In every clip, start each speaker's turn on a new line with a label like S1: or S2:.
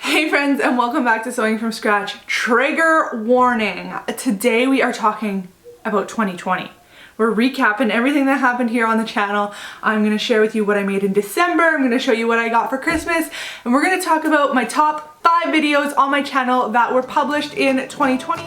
S1: Hey friends, and welcome back to Sewing from Scratch. Trigger warning. Today we are talking about 2020. We're recapping everything that happened here on the channel. I'm going to share with you what I made in December. I'm going to show you what I got for Christmas. And we're going to talk about my top 5 videos on my channel that were published in 2020.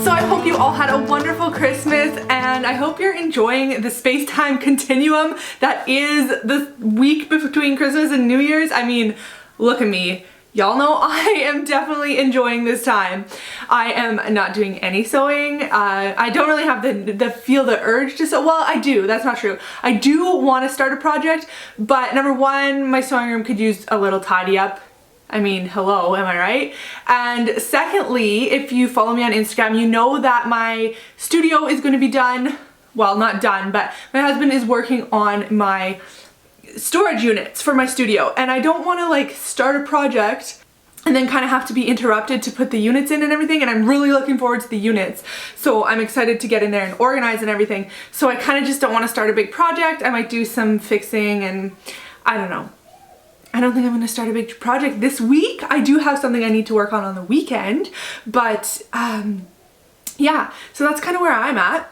S1: So I hope you all had a wonderful Christmas, and I hope you're enjoying the space-time continuum that is the week between Christmas and New Year's. I mean, look at me. Y'all know I am definitely enjoying this time. I am not doing any sewing. I don't really have the urge to sew. Well, I do. That's not true. I do want to start a project, but number one, my sewing room could use a little tidy up. I mean, hello, am I right? And secondly, if you follow me on Instagram, you know that my studio is going to be done. Well, not done, but my husband is working on my storage units for my studio. And I don't want to like start a project and then kind of have to be interrupted to put the units in and everything. And I'm really looking forward to the units. So I'm excited to get in there and organize and everything. So I kind of just don't want to start a big project. I might do some fixing and I don't know. I don't think I'm going to start a big project this week. I do have something I need to work on the weekend, but yeah, so that's kind of where I'm at.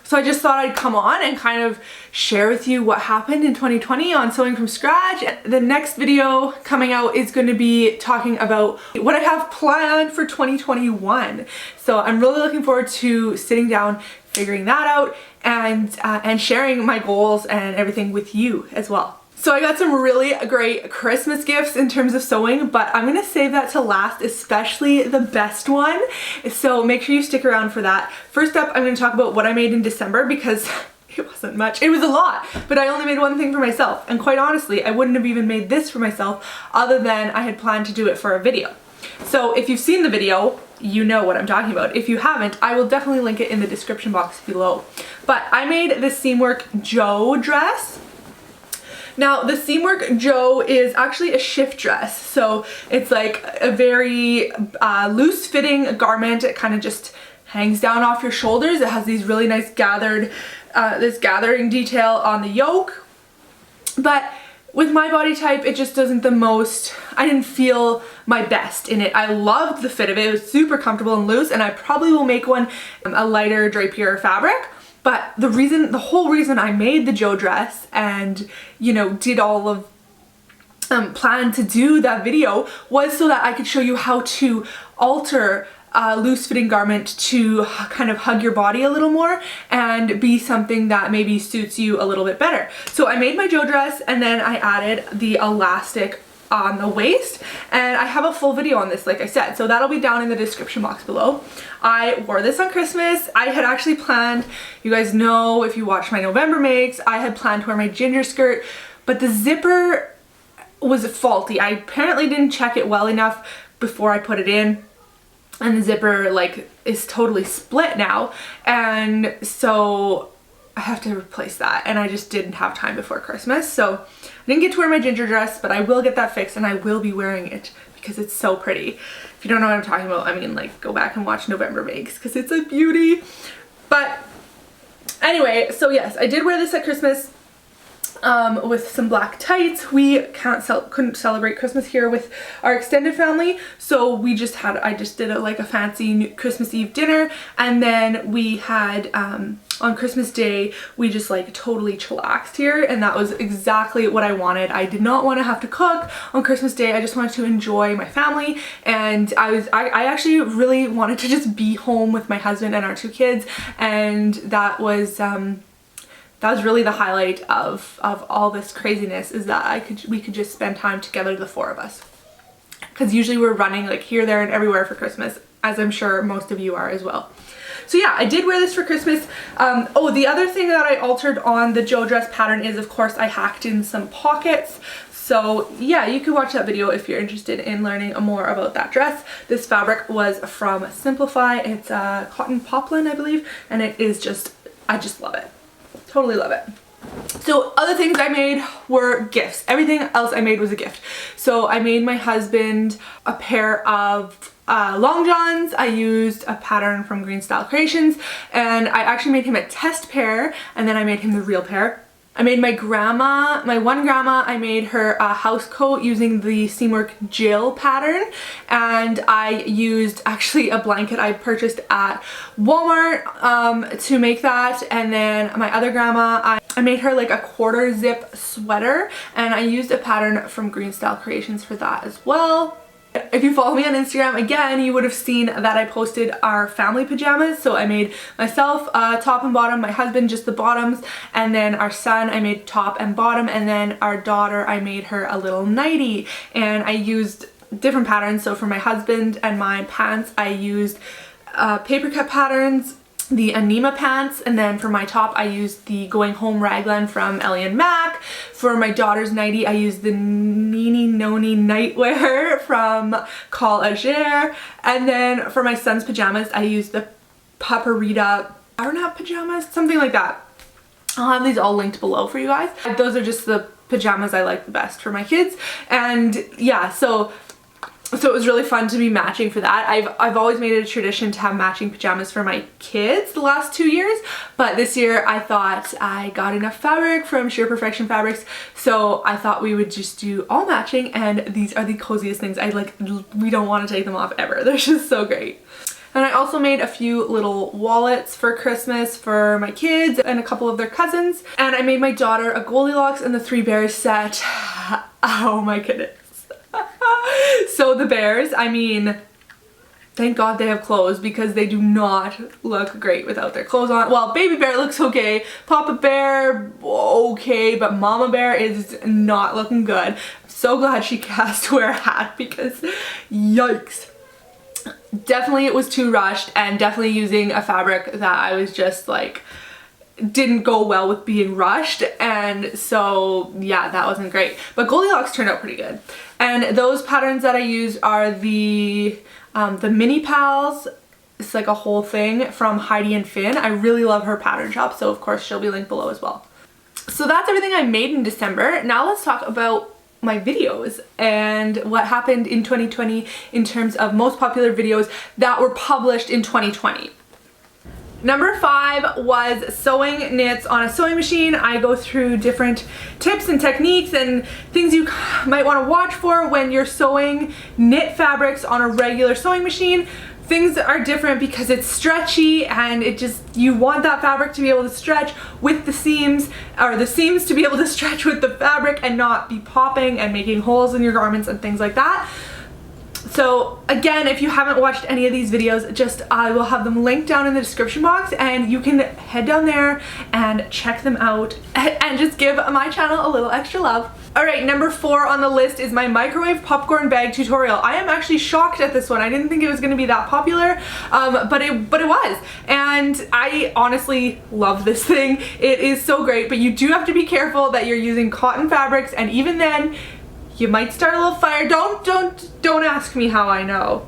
S1: So I just thought I'd come on and kind of share with you what happened in 2020 on Sewing from Scratch. The next video coming out is going to be talking about what I have planned for 2021. So I'm really looking forward to sitting down, figuring that out, and sharing my goals and everything with you as well. So I got some really great Christmas gifts in terms of sewing, but I'm gonna save that to last, especially the best one. So make sure you stick around for that. First up, I'm gonna talk about what I made in December because it wasn't much. It was a lot, but I only made one thing for myself. And quite honestly, I wouldn't have even made this for myself other than I had planned to do it for a video. So if you've seen the video, you know what I'm talking about. If you haven't, I will definitely link it in the description box below. But I made this Seamwork Joe dress. Now the Seamwork Joe is actually a shift dress, so it's like a very loose fitting garment. It kind of just hangs down off your shoulders. It has these really nice gathering detail on the yoke, but with my body type it just doesn't I didn't feel my best in it. I loved the fit of it. It was super comfortable and loose, and I probably will make one a lighter drapier fabric. But the whole reason I made the Joe dress and, you know, did all of, plan to do that video was so that I could show you how to alter a loose fitting garment to kind of hug your body a little more and be something that maybe suits you a little bit better. So I made my Joe dress and then I added the elastic on the waist, and I have a full video on this, like I said, so that'll be down in the description box below. I wore this on Christmas. I had actually planned, you guys know if you watch my November makes, I had planned to wear my ginger skirt, but the zipper was faulty. I apparently didn't check it well enough before I put it in, and the zipper like is totally split now, and so I have to replace that, and I just didn't have time before Christmas, so I didn't get to wear my ginger dress, but I will get that fixed and I will be wearing it because it's so pretty. If you don't know what I'm talking about, I mean, like, go back and watch November makes because it's a beauty. But anyway, so yes, I did wear this at Christmas with some black tights. We couldn't celebrate Christmas here with our extended family, so I just did like a fancy Christmas Eve dinner, and then we had on Christmas Day we just like totally chillaxed here, and that was exactly what I wanted. I did not want to have to cook on Christmas Day. I just wanted to enjoy my family, and I actually really wanted to just be home with my husband and our 2 kids, and that was really the highlight of all this craziness, is that we could just spend time together, the 4 of us. Because usually we're running like here, there, and everywhere for Christmas, as I'm sure most of you are as well. So yeah, I did wear this for Christmas. Oh, the other thing that I altered on the Joe dress pattern is, of course, I hacked in some pockets. So yeah, you can watch that video if you're interested in learning more about that dress. This fabric was from Simplify. It's cotton poplin, I believe, and it is just, I just love it. Totally love it. So other things I made were gifts. Everything else I made was a gift. So I made my husband a pair of long johns. I used a pattern from Green Style Creations, and I actually made him a test pair, and then I made him the real pair. I made my one grandma, I made her a house coat using the Seamwork Jill pattern, and I used actually a blanket I purchased at Walmart to make that. And then my other grandma, I made her like a quarter zip sweater, and I used a pattern from Green Style Creations for that as well. If you follow me on Instagram, again, you would have seen that I posted our family pajamas. So I made myself top and bottom, my husband just the bottoms, and then our son I made top and bottom, and then our daughter I made her a little nightie, and I used different patterns. So for my husband and my pants I used Papercut Patterns, the Anima pants, and then for my top I used the Going Home raglan from Ellie & Mac. For my daughter's nightie I used the Nini Noni nightwear from Call Agere, and then for my son's pajamas I used the Paparita Arnap pajamas, something like that. I'll have these all linked below for you guys. Those are just the pajamas I like the best for my kids, and yeah, so it was really fun to be matching for that. I've always made it a tradition to have matching pajamas for my kids the last 2 years, but this year I thought I got enough fabric from Sheer Perfection Fabrics, so I thought we would just do all matching, and these are the coziest things. We don't want to take them off ever. They're just so great. And I also made a few little wallets for Christmas for my kids and a couple of their cousins. And I made my daughter a Goldilocks and the Three Bears set. Oh my goodness. So the bears, I mean, thank God they have clothes because they do not look great without their clothes on. Well, baby bear looks okay, Papa bear okay, but mama bear is not looking good. I'm so glad she has to wear a hat because yikes. Definitely it was too rushed, and definitely using a fabric that I was just like didn't go well with being rushed, and so yeah, that wasn't great, but Goldilocks turned out pretty good. And those patterns that I used are the Mini Pals. It's like a whole thing from Heidi and Finn. I really love her pattern shop, so of course she'll be linked below as well. So that's everything I made in December. Now let's talk about my videos and what happened in 2020 in terms of most popular videos that were published in 2020. Number 5 was sewing knits on a sewing machine. I go through different tips and techniques and things you might want to watch for when you're sewing knit fabrics on a regular sewing machine. Things are different because it's stretchy, and you want that fabric to be able to stretch with the seams, or the seams to be able to stretch with the fabric and not be popping and making holes in your garments and things like that. So again, if you haven't watched any of these videos, I will have them linked down in the description box, and you can head down there and check them out and just give my channel a little extra love. Alright, number 4 on the list is my microwave popcorn bag tutorial. I am actually shocked at this one. I didn't think it was going to be that popular, but it was. And I honestly love this thing. It is so great, but you do have to be careful that you're using cotton fabrics, and even then, you might start a little fire. Don't ask me how I know.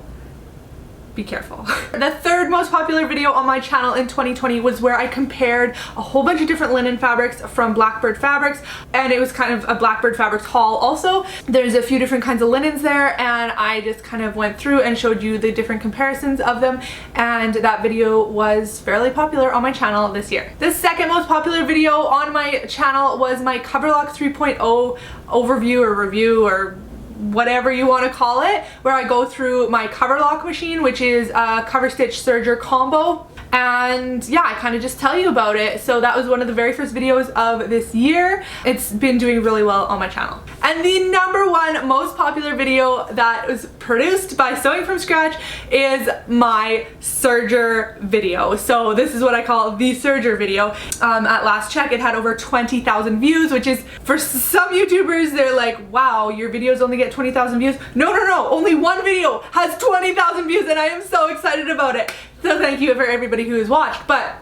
S1: Be careful. The third most popular video on my channel in 2020 was where I compared a whole bunch of different linen fabrics from Blackbird Fabrics, and it was kind of a Blackbird Fabrics haul also. There's a few different kinds of linens there, and I just kind of went through and showed you the different comparisons of them, and that video was fairly popular on my channel this year. The second most popular video on my channel was my Coverlock 3.0 overview or review, or whatever you want to call it, where I go through my cover lock machine, which is a cover stitch serger combo, and yeah, I kind of just tell you about it. So that was one of the very first videos of this year. It's been doing really well on my channel. And the number 1 most popular video that was produced by Sewing From Scratch is my serger video. So this is what I call the serger video. At last check, it had over 20,000 views, which is, for some YouTubers, they're like, wow, your videos only get 20,000 views. No, only one video has 20,000 views, and I am so excited about it. So thank you for everybody who has watched. But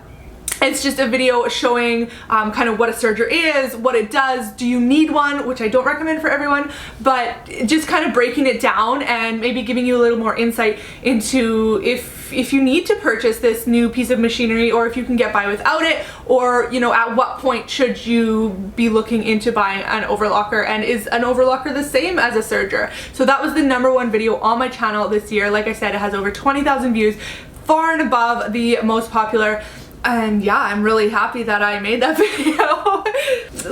S1: It's just a video showing kind of what a serger is, what it does, do you need one, which I don't recommend for everyone, but just kind of breaking it down and maybe giving you a little more insight into if you need to purchase this new piece of machinery, or if you can get by without it, or you know, at what point should you be looking into buying an overlocker, and is an overlocker the same as a serger? So that was the #1 video on my channel this year. Like I said, it has over 20,000 views, far and above the most popular. And yeah, I'm really happy that I made that video.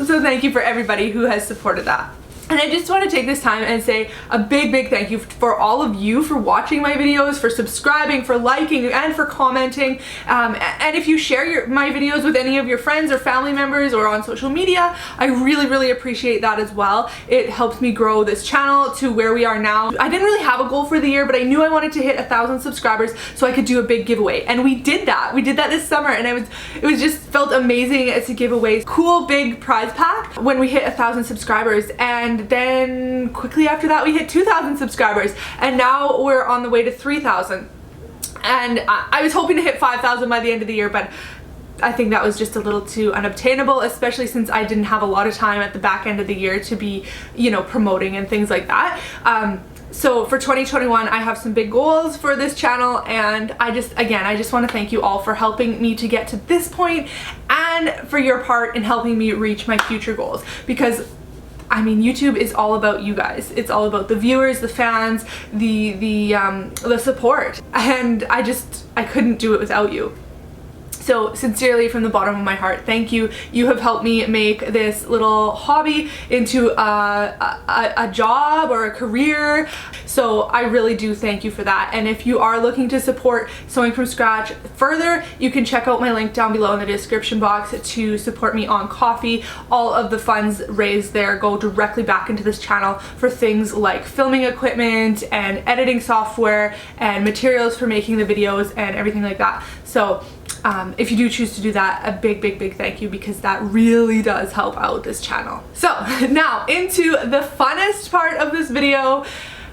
S1: So thank you for everybody who has supported that. And I just want to take this time and say a big thank you for all of you for watching my videos, for subscribing, for liking, and for commenting. And if you share my videos with any of your friends or family members or on social media, I really appreciate that as well. It helps me grow this channel to where we are now. I didn't really have a goal for the year, but I knew I wanted to hit 1,000 subscribers so I could do a big giveaway. And we did that. We did that this summer, and it was just felt amazing to give away cool big prize pack when we hit 1,000 subscribers. And then quickly after that we hit 2,000 subscribers, and now we're on the way to 3,000. And I was hoping to hit 5,000 by the end of the year, but I think that was just a little too unobtainable, especially since I didn't have a lot of time at the back end of the year to be, you know, promoting and things like that. So for 2021, I have some big goals for this channel, and I just want to thank you all for helping me to get to this point, and for your part in helping me reach my future goals, because I mean, YouTube is all about you guys. It's all about the viewers, the fans, the support, and I couldn't do it without you. So sincerely, from the bottom of my heart, thank you. You have helped me make this little hobby into a job or a career. So I really do thank you for that. And if you are looking to support Sewing from Scratch further, you can check out my link down below in the description box to support me on Ko-fi. All of the funds raised there go directly back into this channel for things like filming equipment and editing software and materials for making the videos and everything like that. So if you do choose to do that, a big thank you, because that really does help out this channel. So now into the funnest part of this video,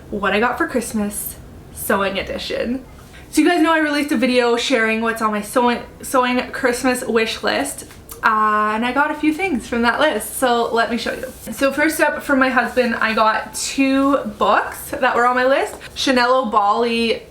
S1: what I got for Christmas, sewing edition. So you guys know I released a video sharing what's on my sewing Christmas wish list. And I got a few things from that list, so let me show you. So first up, from my husband, I got 2 books that were on my list. Chanello Bali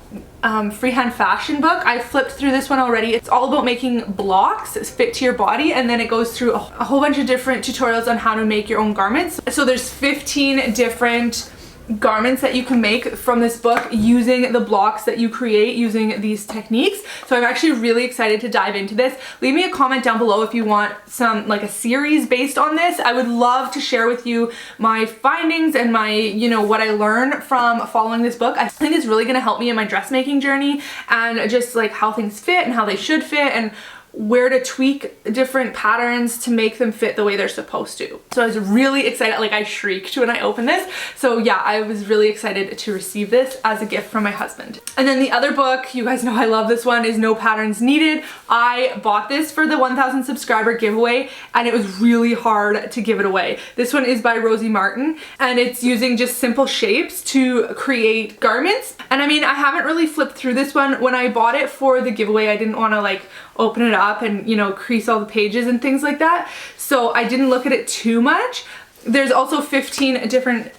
S1: freehand fashion book. I flipped through this one already. It's all about making blocks fit to your body, and then it goes through a whole bunch of different tutorials on how to make your own garments. So there's 15 different garments that you can make from this book using the blocks that you create using these techniques. So I'm actually really excited to dive into this. Leave me a comment down below if you want some, like, a series based on this. I would love to share with you my findings and my, you know, what I learned from following this book. I think it's really going to help me in my dressmaking journey, and just like how things fit and how they should fit, and where to tweak different patterns to make them fit the way they're supposed to. So I was really excited, like I shrieked when I opened this. So yeah, I was really excited to receive this as a gift from my husband. And then the other book, you guys know I love this one, is No Patterns Needed. I bought this for the 1,000 subscriber giveaway, and it was really hard to give it away. This one is by Rosie Martin, and it's using just simple shapes to create garments. And I mean, I haven't really flipped through this one. When I bought it for the giveaway, I didn't want to like open it up and, you know, crease all the pages and things like that. So I didn't look at it too much. There's also 15 different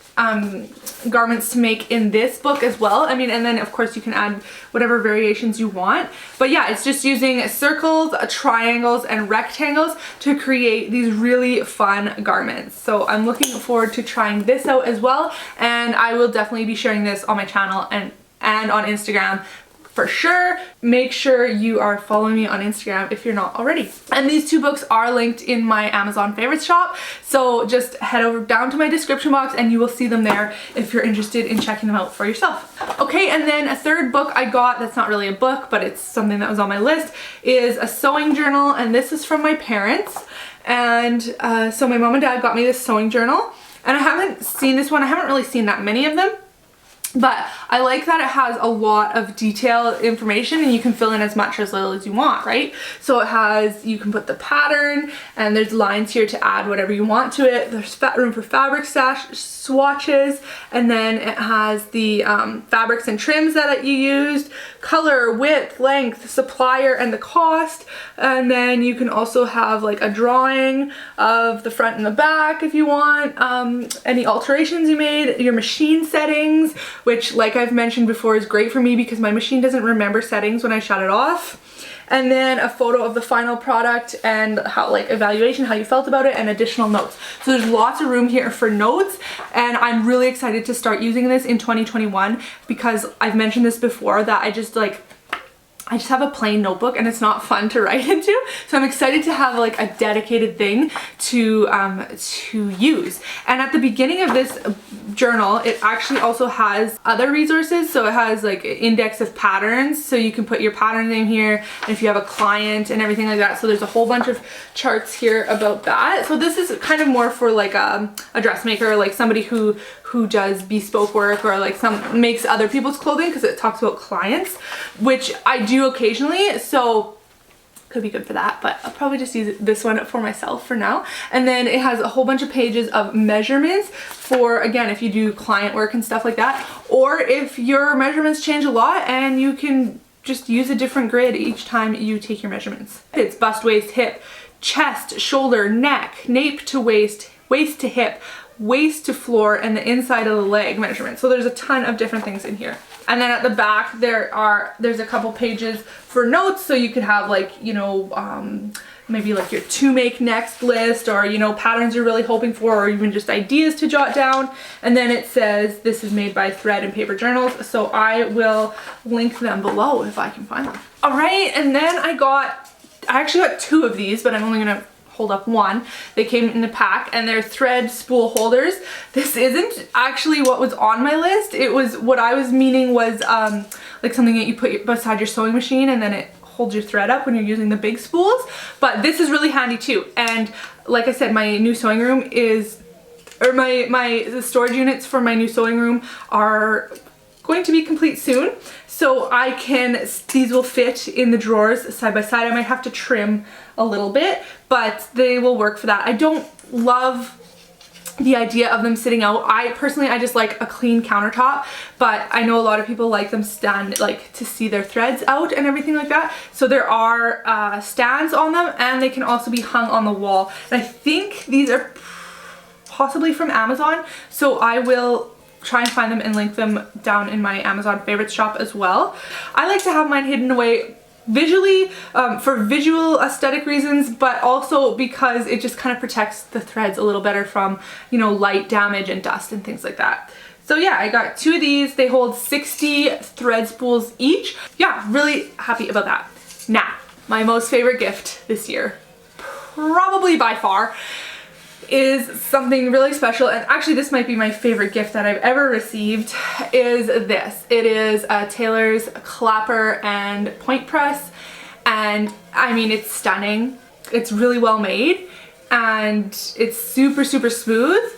S1: garments to make in this book as well. I mean, and then of course you can add whatever variations you want. But yeah, it's just using circles, triangles, and rectangles to create these really fun garments. So I'm looking forward to trying this out as well. And I will definitely be sharing this on my channel and on Instagram for sure. Make sure you are following me on Instagram if you're not already. And these 2 books are linked in my Amazon favorites shop, so just head over down to my description box and you will see them there if you're interested in checking them out for yourself. Okay, and then a third book I got, that's not really a book, but it's something that was on my list, is a sewing journal, and this is from my parents. And so my mom and dad got me this sewing journal, and I haven't seen this one. I haven't really seen that many of them. But I like that it has a lot of detailed information and you can fill in as much or as little as you want, right? So it has, you can put the pattern and there's lines here to add whatever you want to it. There's room for fabric swatches, and then it has the fabrics and trims that you used, color, width, length, supplier, and the cost. And then you can also have like a drawing of the front and the back if you want, any alterations you made, your machine settings, which, like I've mentioned before, is great for me because my machine doesn't remember settings when I shut it off. And then a photo of the final product and how, like, evaluation, how you felt about it, and additional notes. So there's lots of room here for notes, and I'm really excited to start using this in 2021 because I've mentioned this before that I just have a plain notebook and it's not fun to write into. So I'm excited to have like a dedicated thing to use. And at the beginning of this journal, it actually also has other resources. So it has like an index of patterns. So you can put your pattern name here and if you have a client and everything like that. So there's a whole bunch of charts here about that. So this is kind of more for like a dressmaker, like somebody who does bespoke work or like makes other people's clothing, because it talks about clients, which I do occasionally, so could be good for that, but I'll probably just use this one for myself for now. And then it has a whole bunch of pages of measurements for, again, if you do client work and stuff like that, or if your measurements change a lot and you can just use a different grid each time you take your measurements. It's bust, waist, hip, chest, shoulder, neck, nape to waist, waist to hip, waist to floor, and the inside of the leg measurement. So there's a ton of different things in here. And then at the back there's a couple pages for notes, so you could have like, you know, maybe like your to make next list, or, you know, patterns you're really hoping for, or even just ideas to jot down. And then it says this is made by Thread and Paper Journals, so I will link them below if I can find them. All right, and then I actually got two of these, but I'm only gonna hold up one. They came in the pack and they're thread spool holders. This isn't actually what was on my list. It was, what I was meaning was like something that you put beside your sewing machine and then it holds your thread up when you're using the big spools. But this is really handy too. And like I said, my new sewing room is, or the storage units for my new sewing room are going to be complete soon. So these will fit in the drawers side by side. I might have to trim a little bit, but they will work for that. I don't love the idea of them sitting out. I personally just like a clean countertop, but I know a lot of people like them to see their threads out and everything like that. So there are stands on them, and they can also be hung on the wall. And I think these are possibly from Amazon, so I will try and find them and link them down in my Amazon favorites shop as well. I like to have mine hidden away visually, for visual aesthetic reasons, but also because it just kind of protects the threads a little better from, you know, light damage and dust and things like that. So yeah, I got two of these. They hold 60 thread spools each. Yeah, really happy about that. Now, my most favorite gift this year, probably by far, is something really special, and actually this might be my favorite gift that I've ever received, is this. It is a Taylor's clapper and point press, and I mean, it's stunning. It's really well made and it's super, super smooth.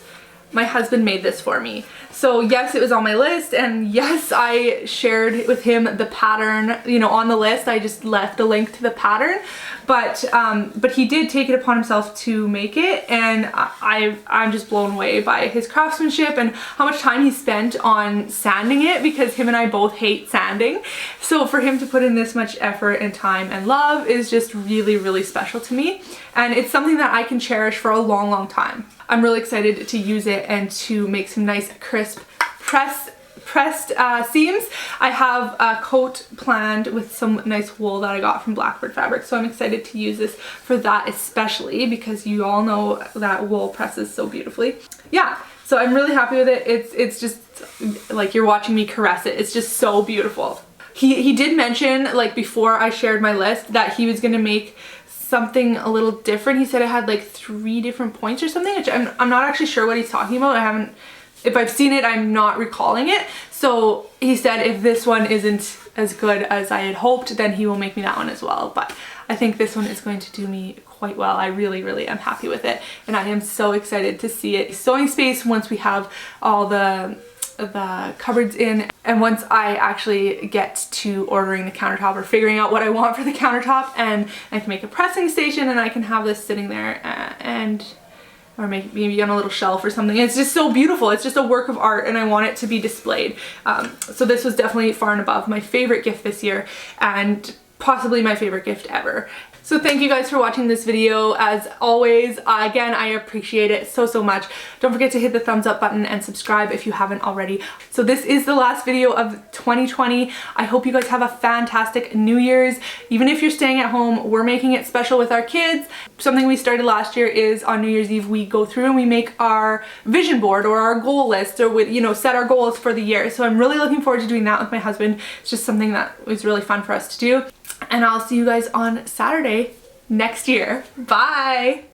S1: My husband made this for me. So yes, it was on my list, and yes, I shared with him the pattern, you know, on the list. I just left a link to the pattern, but he did take it upon himself to make it, and I'm just blown away by his craftsmanship and how much time he spent on sanding it, because him and I both hate sanding. So for him to put in this much effort and time and love is just really, really special to me, and it's something that I can cherish for a long, long time. I'm really excited to use it and to make some nice crisp pressed seams. I have a coat planned with some nice wool that I got from Blackbird Fabric, so I'm excited to use this for that, especially because you all know that wool presses so beautifully. Yeah, so I'm really happy with it. It's just like you're watching me caress it. It's just so beautiful. He did mention, like, before I shared my list, that he was gonna make something a little different. He said it had like 3 different points or something, which I'm not actually sure what he's talking about. If I've seen it, I'm not recalling it. So he said if this one isn't as good as I had hoped, then he will make me that one as well. But I think this one is going to do me quite well. I really, really am happy with it, and I am so excited to see it. Sewing space, once we have all the the cupboards in, and once I actually get to ordering the countertop or figuring out what I want for the countertop, and I can make a pressing station and I can have this sitting there or maybe on a little shelf or something. It's just so beautiful. It's just a work of art and I want it to be displayed. So this was definitely far and above my favorite gift this year and possibly my favorite gift ever. So thank you guys for watching this video. As always, again, I appreciate it so much. Don't forget to hit the thumbs up button and subscribe if you haven't already. So this is the last video of 2020. I hope you guys have a fantastic New Year's. Even if you're staying at home, we're making it special with our kids. Something we started last year is on New Year's Eve, we go through and we make our vision board or our goal list, or with, you know, set our goals for the year. So I'm really looking forward to doing that with my husband. It's just something that was really fun for us to do. And I'll see you guys on Saturday next year. Bye!